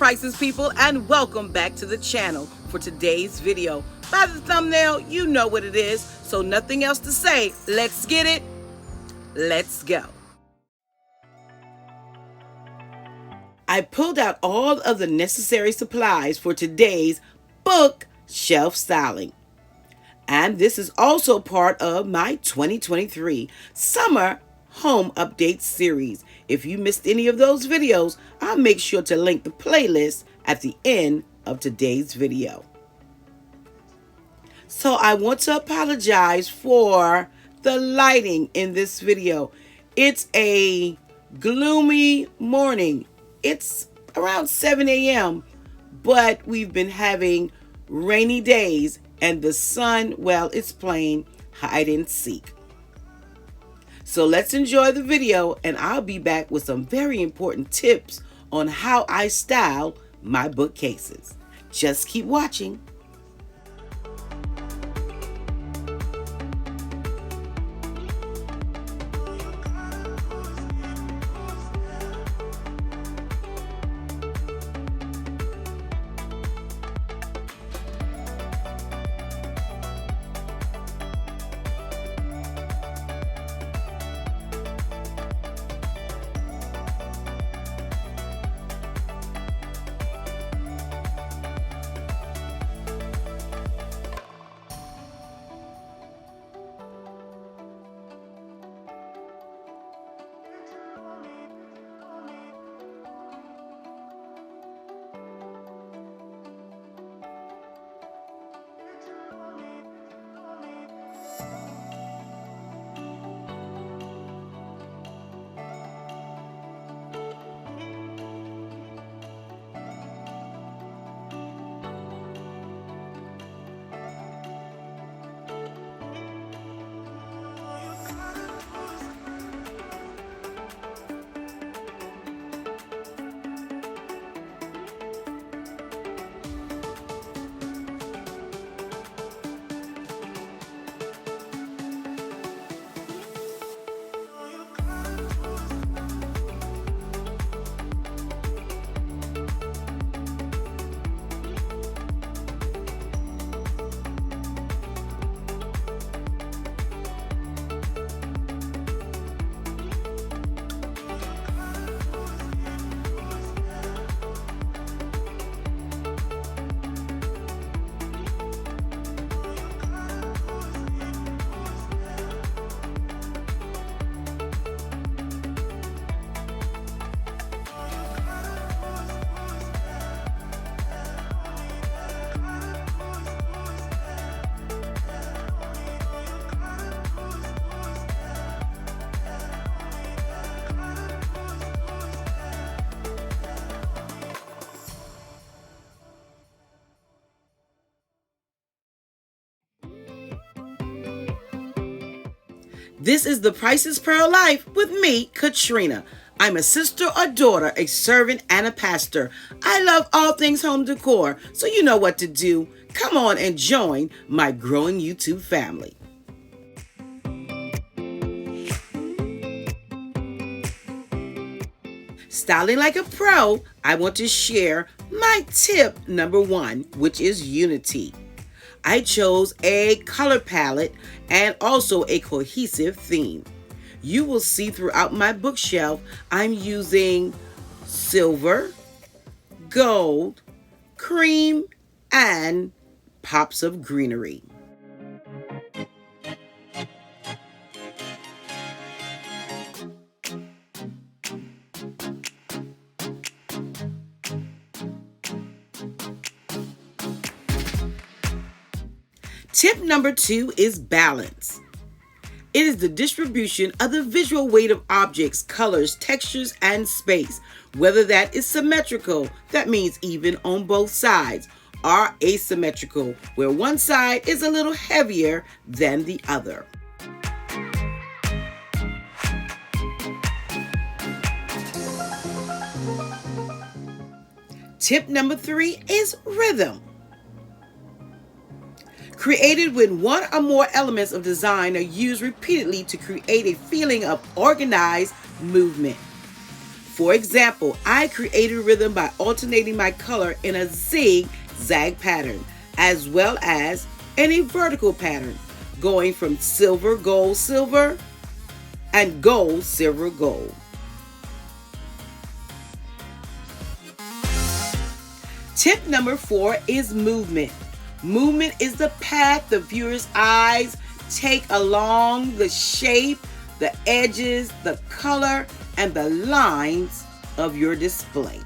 Priceless people, and welcome back to the channel for today's video. By the thumbnail, you know what it is, so nothing else to say. Let's get it. Let's go. I pulled out all of the necessary supplies for today's bookshelf styling. And this is also part of my 2023 Summer Home Update series. If you missed any of those videos, I'll make sure to link the playlist at the end of today's video. So I want to apologize for the lighting in this video. It's a gloomy morning. It's around 7 a.m., but we've been having rainy days and the sun, well, it's playing hide and seek. So let's enjoy the video, and I'll be back with some very important tips on how I style my bookcases. Just keep watching. This is the Priceless Pearl Life with me, Katrina. I'm a sister, a daughter, a servant, and a pastor. I love all things home decor, so you know what to do. Come on and join my growing YouTube family. Styling like a pro, I want to share my tip number 1, which is unity. I chose a color palette and also a cohesive theme. You will see throughout my bookshelf, I'm using silver, gold, cream, and pops of greenery. Tip number 2 is balance. It is the distribution of the visual weight of objects, colors, textures, and space. Whether that is symmetrical, that means even on both sides, or asymmetrical, where one side is a little heavier than the other. Tip number 3 is rhythm. Created when one or more elements of design are used repeatedly to create a feeling of organized movement. For example, I created rhythm by alternating my color in a zig-zag pattern, as well as in a vertical pattern, going from silver, gold, silver, and gold, silver, gold. Tip number 4 is movement. Movement is the path the viewer's eyes take along the shape, the edges, the color, and the lines of your display.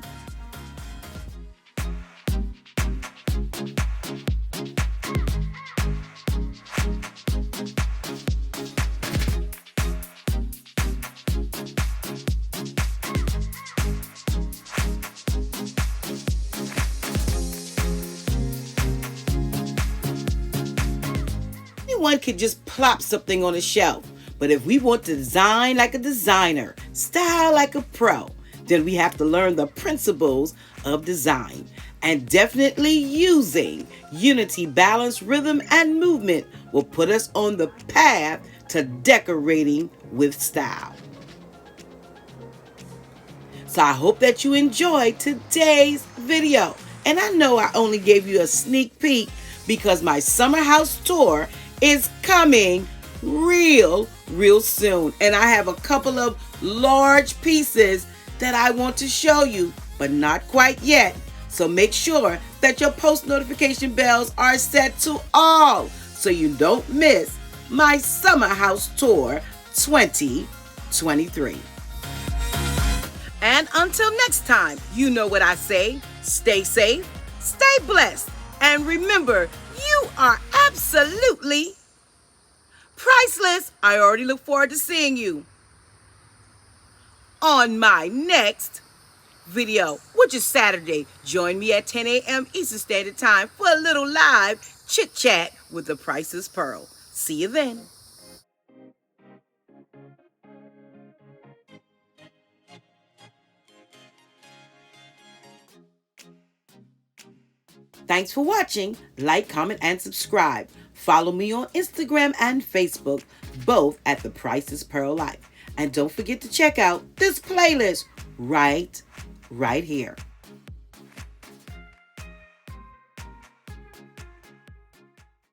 Anyone could just plop something on a shelf. But if we want to design like a designer, style like a pro, then we have to learn the principles of design. And definitely using unity, balance, rhythm, and movement will put us on the path to decorating with style. So I hope that you enjoyed today's video. And I know I only gave you a sneak peek because my summer house tour is coming real soon. And I have a couple of large pieces that I want to show you, but not quite yet. So make sure that your post notification bells are set to all so you don't miss my summer house tour 2023. And until next time, you know what I say. Stay safe, stay blessed, and remember, you are absolutely priceless. I already look forward to seeing you on my next video, which is Saturday. Join me at 10 a.m. Eastern Standard Time for a little live chit chat with the Priceless Pearl. See you then. Thanks for watching. Like, comment, and subscribe. Follow me on Instagram and Facebook, both at the Priceless Pearl Life. And don't forget to check out this playlist right here.